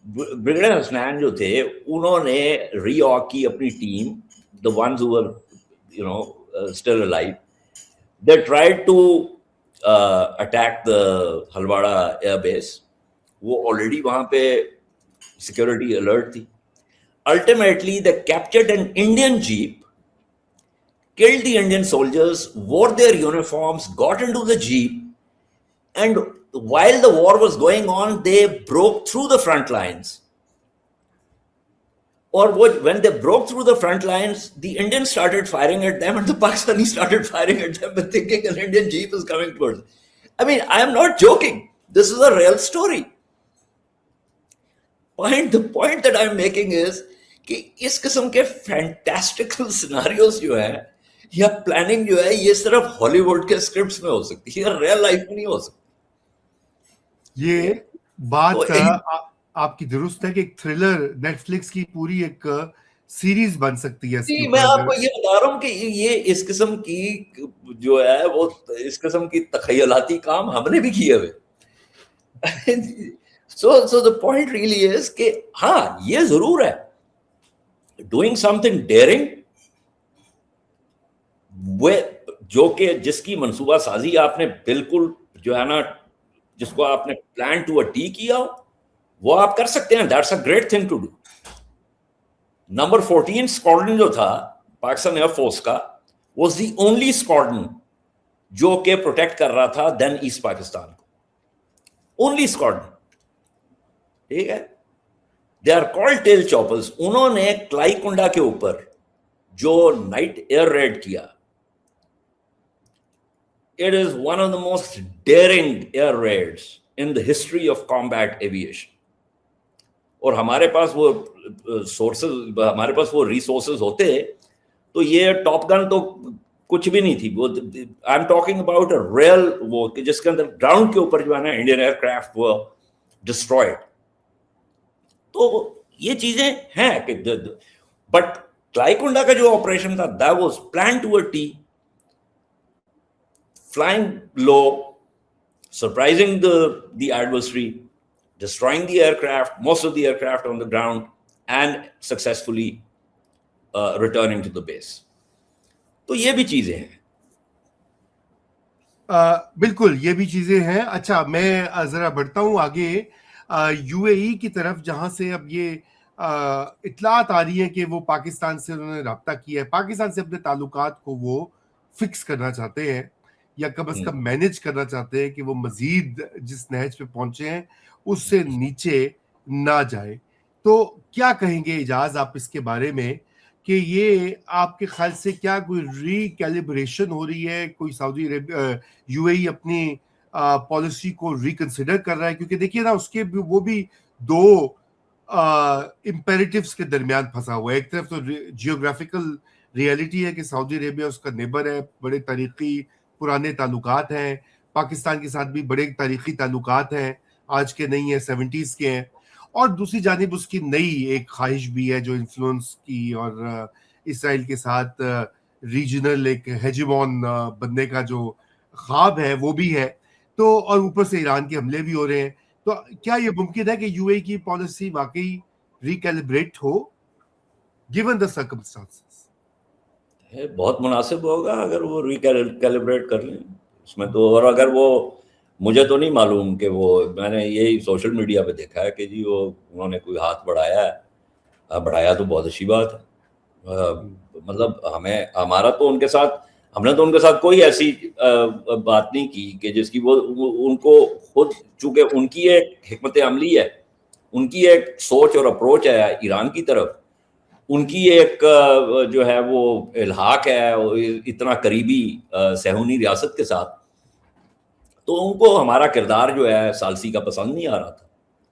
بریگیڈیئر حسنین جو تھے انہوں نے ری آگ کی اپنی team, the ones who were still alive. They tried to attack the Halwara air base. وہ already وہاں پہ سیکورٹی الرٹ تھی. Ultimately, they captured an Indian jeep, killed the Indian soldiers, wore their uniforms, got into the jeep, and while the war was going on, they broke through the front lines. Or when they broke through the front lines, the Indians started firing at them, and the Pakistanis started firing at them, but thinking an Indian jeep is coming towards them. I mean, I am not joking. This is a real story. The point that I'm making is کہ اس قسم کے فینٹاسٹیکل scenarios جو ہیں یا planning جو ہے یہ صرف ہالی ووڈ کے اسکرپٹس میں ہو سکتی ہے، ریئل لائف میں نہیں ہو سکتی. یہ بات آپ کی درست ہے کہ ایک تھرلر نیٹ فلکس کی پوری ایک سیریز بن سکتی ہے. جی میں آپ کو یہ بتا رہا ہوں کہ یہ اس قسم کی جو ہے وہ اس قسم کی تخیلاتی کام ہم نے بھی کیے ہوئے. So the point really is کہ ہاں یہ ضرور ہے doing something daring جو کہ جس کی منصوبہ سازی آپ نے بالکل جو ہے نا جس کو آپ نے پلان ٹو اے ٹی کیا وہ آپ کر سکتے ہیں. That's a great thing to do. Number 14 squadron جو تھا پاکستان ایئر فورس کا was the only اسکواڈرن جو کہ پروٹیکٹ کر رہا تھا دین ایسٹ پاکستان کو. only squadron. ٹھیک ہے. They are called tail choppers. انہوں نے کلائی کنڈا کے اوپر جو نائٹ ایئر ریڈ کیا it is one of the most daring air raids in the history of combat aviation. اور ہمارے پاس وہ سورسز ہمارے پاس وہ ریسورسز ہوتے تو یہ ٹاپ گن تو کچھ بھی نہیں تھی. وہ I am talking about a real وہ جس کے اندر گراؤنڈ کے اوپر جو ہے نا انڈین ایئر کرافٹ وہ ڈسٹرائڈ. تو یہ چیزیں ہیں کہ بٹ کلائی کنڈا کا جو آپریشن تھا that was plan to a tee. flying low, surprising the adversary, destroying the aircraft, most of the aircraft on the ground, and successfully returning to the base. تو یہ بھی چیزیں ہیں. بالکل یہ بھی چیزیں ہیں. اچھا میں ذرا بڑھتا ہوں آگے یو اے ای کی طرف جہاں سے اب یہ اطلاعات آ رہی ہیں کہ وہ پاکستان سے انہوں نے رابطہ کیا ہے، پاکستان سے اپنے تعلقات کو وہ فکس کرنا چاہتے ہیں یا کم از کم مینج کرنا چاہتے ہیں کہ وہ مزید جس نہج پہ پہنچے ہیں اس سے نیچے نہ جائے. تو کیا کہیں گے اجاز آپ اس کے بارے میں کہ یہ آپ کے خیال سے کیا کوئی ری کیلیبریشن ہو رہی ہے، کوئی سعودی یو اے ای اپنی پالیسی کو ریکنسیڈر کر رہا ہے؟ کیونکہ دیکھیے نا اس کے وہ بھی دو امپیریٹیوز کے درمیان پھنسا ہوا ہے. ایک طرف تو جیوگرافیکل ریئلٹی ہے کہ سعودی عربیہ اس کا نیبر ہے، بڑے تاریخی پرانے تعلقات ہیں، پاکستان کے ساتھ بھی بڑے تاریخی تعلقات ہیں، آج کے نہیں ہیں 70s کے ہیں، اور دوسری جانب اس کی نئی ایک خواہش بھی ہے جو انفلوئنس کی اور اسرائیل کے ساتھ ریجنل ایک ہیجمون بننے کا جو خواب ہے وہ بھی ہے. تو اور اوپر سے ایران کے حملے بھی ہو رہے ہیں. تو کیا یہ ممکن ہے کہ یو اے کی پالیسی واقعی recalibrate who given the circumstances؟ بہت مناسب ہوگا اگر وہ ریکیلیبریٹ کر لیں اس میں تو. اور اگر وہ, مجھے تو نہیں معلوم کہ وہ, میں نے یہی سوشل میڈیا پہ دیکھا ہے کہ جی وہ انہوں نے کوئی ہاتھ بڑھایا ہے. بڑھایا تو بہت اچھی بات ہے. مطلب ہمارا تو ان کے ساتھ, ہم نے تو ان کے ساتھ کوئی ایسی بات نہیں کی کہ جس کی وہ ان کو خود, چونکہ ان کی ایک حکمت عملی ہے, ان کی ایک سوچ اور اپروچ ہے ایران کی طرف, ان کی ایک جو ہے وہ الحاق ہے اتنا قریبی صہیونی ریاست کے ساتھ, تو ان کو ہمارا کردار جو ہے ثالثی کا پسند نہیں آ رہا تھا.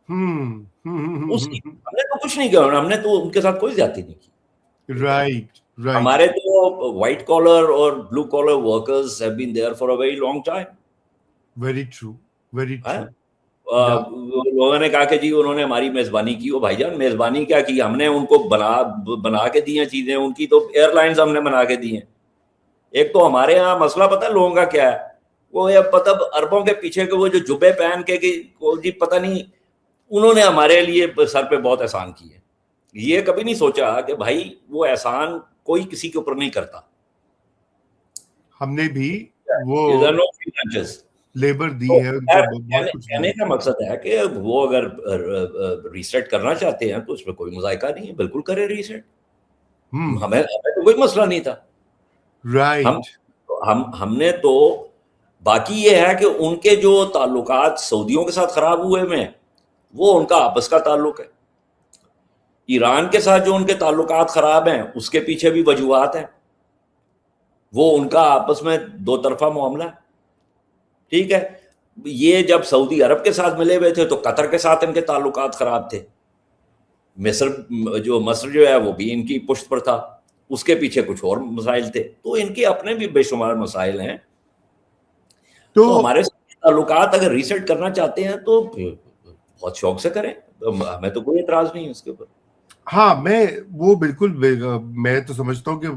ہم نے تو کچھ نہیں کیا, ہم نے تو ان کے ساتھ کوئی زیادتی نہیں کی. Right right. ہمارے تو وائٹ کالر اور blue collar workers have been there for a very long time. Very true very true. لوگوں نے کہا کہ جی انہوں نے ہماری میزبانی کی. وہ بھائی جان میزبانی کیا کی, ہم نے ان کو بنا کے دی ہیں چیزیں, ان کی تو ایئر لائنز ہم نے بنا کے دی ہیں. ایک تو ہمارے یہاں مسئلہ پتہ ہے لوگوں کا کیا ہے, وہ مطلب اربوں کے پیچھے کے وہ جو جبے پہن کے جی پتہ نہیں, انہوں نے ہمارے لیے سر پہ بہت احسان کیے. یہ کبھی نہیں سوچا کہ بھائی وہ احسان کوئی کسی کے اوپر نہیں کرتا. ہم نے بھی وہ لیبر دی ہے ان کو. بہت کچھ کہنے کا مقصد ہے کہ وہ اگر ریسیٹ کرنا چاہتے ہیں تو اس میں کوئی مذائقہ نہیں ہے, بالکل کرے ریسیٹ. ہمیں تو کوئی مسئلہ نہیں تھا. رائٹ. ہم نے تو, باقی یہ ہے کہ ان کے جو تعلقات سعودیوں کے ساتھ خراب ہوئے میں, وہ ان کا آپس کا تعلق ہے. ایران کے ساتھ جو ان کے تعلقات خراب ہیں اس کے پیچھے بھی وجوہات ہیں, وہ ان کا آپس میں دو طرفہ معاملہ ہے. ٹھیک ہے, یہ جب سعودی عرب کے ساتھ ملے ہوئے تھے تو قطر کے ساتھ ان کے تعلقات خراب تھے. مصر جو ہے وہ بھی ان کی پشت پر تھا, اس کے پیچھے کچھ اور مسائل تھے. تو ان کے اپنے بھی بے شمار مسائل ہیں. تو ہمارے تعلقات اگر ریسیٹ کرنا چاہتے ہیں تو بہت شوق سے کریں, ہمیں تو کوئی اعتراض نہیں ہے اس کے اوپر. ہاں میں وہ بالکل, میں تو سمجھتا ہوں کہ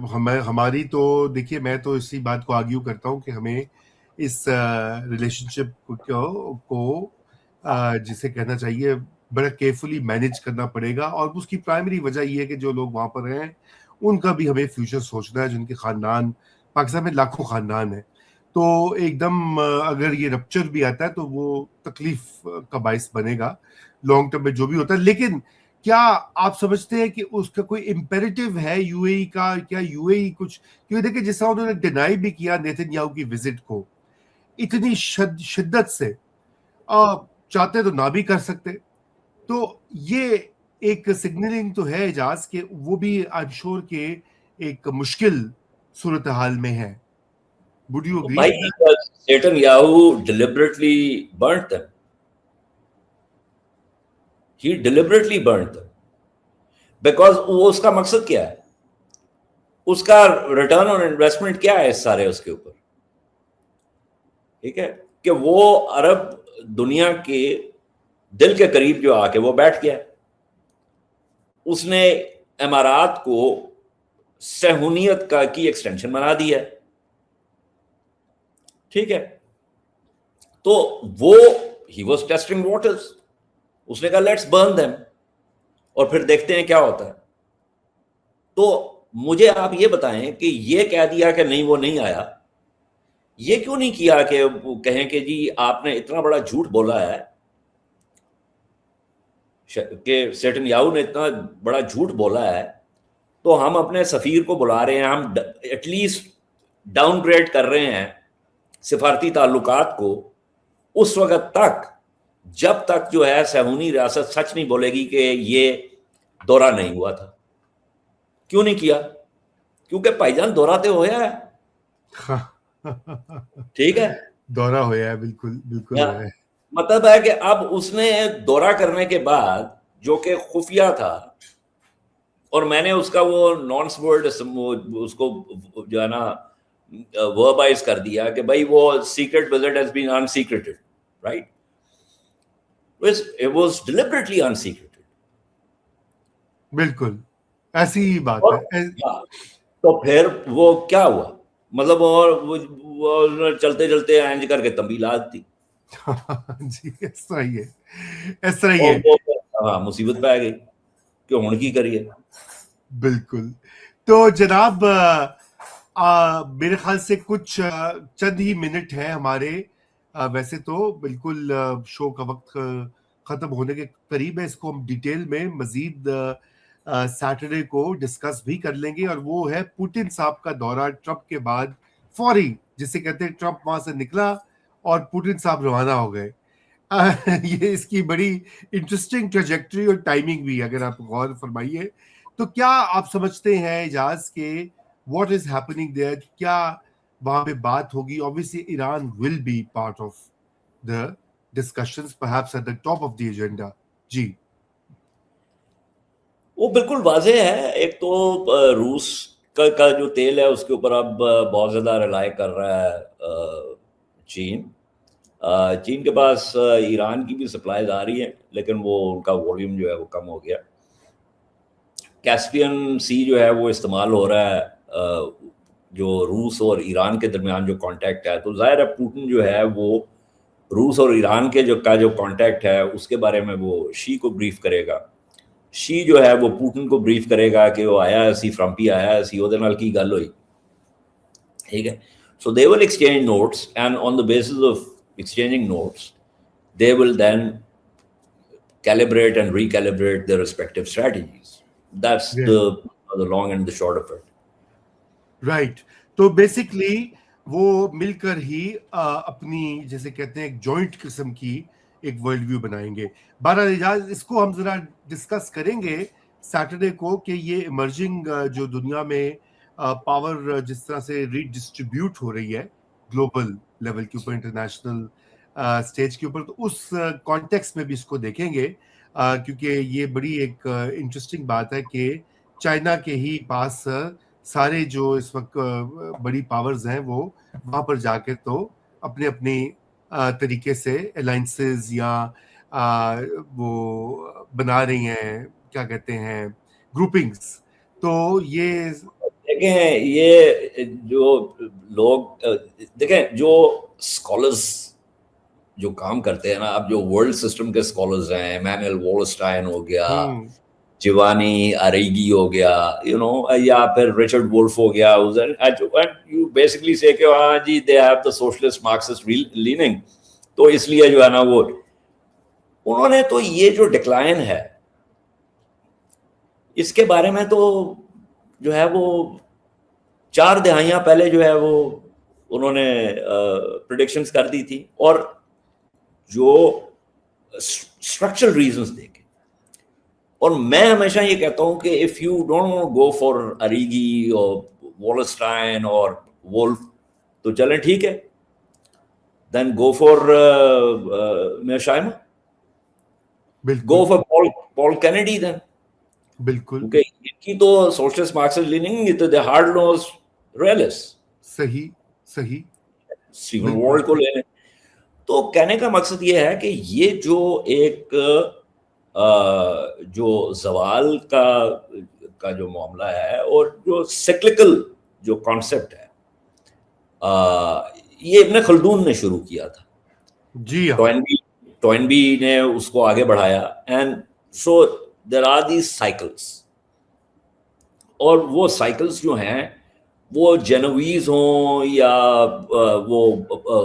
ہماری تو دیکھیے, میں تو اسی بات کو آرگیو کرتا ہوں کہ ہمیں اس ریلیشن شپ کو جسے کہنا چاہیے بڑا کیئرفلی مینیج کرنا پڑے گا. اور اس کی پرائمری وجہ یہ ہے کہ جو لوگ وہاں پر ہیں ان کا بھی ہمیں فیوچر سوچنا ہے, جن کے خاندان, پاکستان میں لاکھوں خاندان ہیں. تو ایک دم اگر یہ رپچر بھی آتا ہے تو وہ تکلیف کا باعث بنے گا لانگ ٹرم میں جو بھی ہوتا ہے. لیکن کیا آپ سمجھتے ہیں کہ اس کا کوئی امپیریٹو ہے یو اے ای کا؟ کیا یو اے ای کچھ, کیونکہ دیکھیں جس طرح انہوں نے ڈینائی بھی کیا نیتن یاہو کی وزٹ کو اتنی شدت سے, چاہتے تو نہ بھی کر سکتے. تو یہ ایک سگنلنگ تو ہے اعجاز کہ وہ بھی آئی ایم شیور کہ ایک مشکل صورتحال میں ہے. Would you agree with that? Netanyahu deliberately burnt them. He deliberately burnt them. Because وہ اس کا مقصد کیا ہے, اس کا ریٹرن آن انویسٹمنٹ کیا ہے اس سارے اس کے اوپر. ٹھیک ہے, کہ وہ عرب دنیا کے دل کے قریب جو آ کے وہ بیٹھ گیا, اس نے امارات کو صہیونیت کی ایکسٹینشن بنا دی ہے. ٹھیک ہے, تو وہ ہی واز ٹیسٹنگ واٹرز, اس نے کہا لیٹس برن دیم, اور پھر دیکھتے ہیں کیا ہوتا ہے. تو مجھے آپ یہ بتائیں کہ یہ کہہ دیا کہ نہیں وہ نہیں آیا, یہ کیوں نہیں کیا کہ کہیں کہ جی آپ نے اتنا بڑا جھوٹ بولا ہے, کہ نیتنیاہو نے اتنا بڑا جھوٹ بولا ہے, تو ہم اپنے سفیر کو بلا رہے ہیں, ہم ایٹ لیسٹ ڈاؤن گریڈ کر رہے ہیں سفارتی تعلقات کو اس وقت تک جب تک جو ہے صہیونی ریاست سچ نہیں بولے گی کہ یہ دورہ نہیں ہوا تھا. کیوں نہیں کیا؟ کیونکہ بھائی جان دورہ تو ہوا ہے. ٹھیک ہے, دورہ ہوا ہے, بالکل بالکل ہوا ہے. مطلب ہے کہ اب اس نے دورہ کرنے کے بعد جو کہ خفیہ تھا, اور میں نے اس کا وہ نانس ورڈ اس کو جو ہے نا وربائز کر دیا کہ بھائی وہ secret visit has been unsecreted, right, it was deliberately unsecreted. بالکل ایسی ہی بات ہے. تو پھر وہ کیا ہوا مطلب اور وہ چلتے چلتے اینج کر کے تنبیلات تھی جی اس طرح ہی ہے، اس طرح ہی ہے، ہاں مصیبت پہ آ گئی کہ ہن کی کریے. بالکل. تو جناب میرے خیال سے کچھ چند ہی منٹ ہیں ہمارے، ویسے تو بالکل شو کا وقت ختم ہونے کے قریب ہے، اس کو ہم ڈیٹیل میں مزید سیٹرڈے کو ڈسکس بھی کر لیں گے، اور وہ ہے پوٹن صاحب کا دورہ ٹرمپ کے بعد فوری، جسے کہتے ہیں ٹرمپ وہاں سے نکلا اور پوٹن صاحب روانہ ہو گئے. یہ اس کی بڑی انٹرسٹنگ ٹریجیکٹری اور ٹائمنگ بھی، اگر آپ غور فرمائیے تو کیا آپ سمجھتے ہیں اعجاز کہ واٹ از ہیپننگ دیئر، کیا وہاں پہ بات ہوگی؟ obviously Iran will be part of the discussions, perhaps at the top of the agenda. جی وہ بالکل واضح ہے. ایک تو روس کا جو تیل ہے اس کے اوپر اب بہت زیادہ ریلائی کر رہا ہے چین. چین کے پاس ایران کی بھی سپلائیز آ رہی ہیں لیکن وہ ان کا والیوم جو ہے وہ کم ہو گیا. کیسپین سی جو ہے وہ استعمال ہو رہا ہے جو روس اور ایران کے درمیان جو کانٹیکٹ ہے. تو ظاہر ہے پوٹن جو ہے وہ روس اور ایران کے جو کانٹیکٹ ہے اس کے بارے میں وہ شی کو بریف کرے گا. شی جو ہے وہ پوٹن کو بریف کرے گا کہ وہ آیا سی فرمپی آیا سی وہ نال کی گل ہوئی. ٹھیک ہے. So they will exchange notes and on the basis of exchanging notes they will then calibrate and recalibrate their respective strategies. That's the long and the short of it. Right. تو بیسکلی وہ مل کر ہی اپنی جیسے کہتے ہیں ایک joint قسم کی ایک ورلڈ ویو بنائیں گے. بہرحال اعجاز اس کو ہم ذرا ڈسکس کریں گے سیٹرڈے کو کہ یہ ایمرجنگ جو دنیا میں پاور جس طرح سے ریڈسٹریبیوٹ ہو رہی ہے گلوبل لیول کے اوپر، انٹرنیشنل اسٹیج کے اوپر، تو اس کانٹیکس میں بھی اس کو دیکھیں گے کیونکہ یہ بڑی ایک انٹرسٹنگ بات ہے کہ چائنا کے ہی پاس سارے جو اس وقت بڑی پاورز ہیں وہ وہاں پر جا کے تو اپنے اپنی طریقے سے الائنسز یا وہ بنا رہی ہیں، کیا کہتے ہیں، گروپنگز. تو یہ دیکھیں یہ جو لوگ دیکھیں جو اسکالرس جو کام کرتے ہیں نا، اب جو ورلڈ سسٹم کے اسکالرز ہیں، ایمینوئل وولسٹائن ہو گیا، جیوانی اریگی ہو گیا، یا پھر رچرڈ وولف ہو گیا، یو بیسکلی سے کہ ہاں جی they have the socialist Marxist leaning. تو اس لیے جو ہے نا وہ انہوں نے تو یہ جو ڈکلائن ہے اس کے بارے میں تو جو ہے وہ 4 دہائیاں پہلے جو ہے وہ انہوں نے پریڈکشنز کر دی تھی. اور جو اسٹرکچرل ریزنز دے کے، اور میں ہمیشہ یہ کہتا ہوں کہ if you don't go for Arrighi اور وولسٹائن اور وولف تو چلیں ٹھیک ہے، then go for Mearsheimer, go for Paul Kennedy then. بالکل کیونکہ ان کی تو سوشلسٹ مارکسسٹ لیننگ تو دے ہارڈ نوز ریئلسٹ. صحیح صحیح. اسٹیون وارلڈ کو لے لیں. تو کہنے کا مقصد یہ ہے کہ یہ جو ایک جو زوال کا جو معاملہ ہے اور جو سیکلیکل جو کانسیپٹ ہے یہ ابن خلدون نے شروع کیا تھا. جی ٹوئنبی نے اس کو آگے بڑھایا. And so there are these cycles, اور وہ سائیکلس جو ہیں وہ جنویز ہوں یا وہ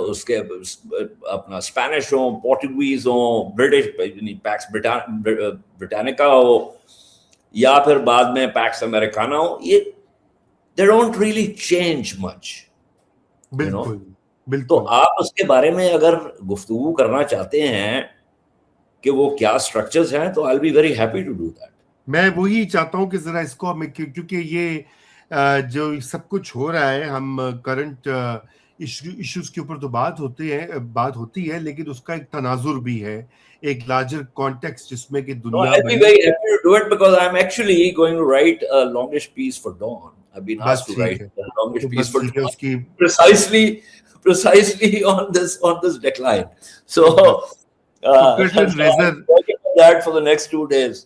اس کے اپنا اسپینش ہوں، پورٹوگیز ہوں، برٹش پیکس برٹانیکا ہو، یا پھر بعد میں پیکس امریکانا ہو، یہ دے ڈونٹ ریئلی چینج مچ. بالکل بالکل. تو آپ اس کے بارے میں اگر گفتگو کرنا چاہتے ہیں کہ وہ کیا اسٹرکچرز ہیں تو I'll be very happy to do that. میں وہی چاہتا ہوں کہ ذرا اس کو ہمیں، کیونکہ یہ جو سب کچھ ہو رہا ہے، ہم کرنٹ ایشوز کے اوپر تو بات ہوتی ہے لیکن اس کا ایک تناظر بھی ہے، ایک لارجر کانٹیکسٹ جس میں کہ دنیا I'll be very happy to do it because I'm actually going to write a longish piece for Dawn. I've been asked to write a longish piece for Dawn precisely on this decline. So I'm working on that for the next 2 days.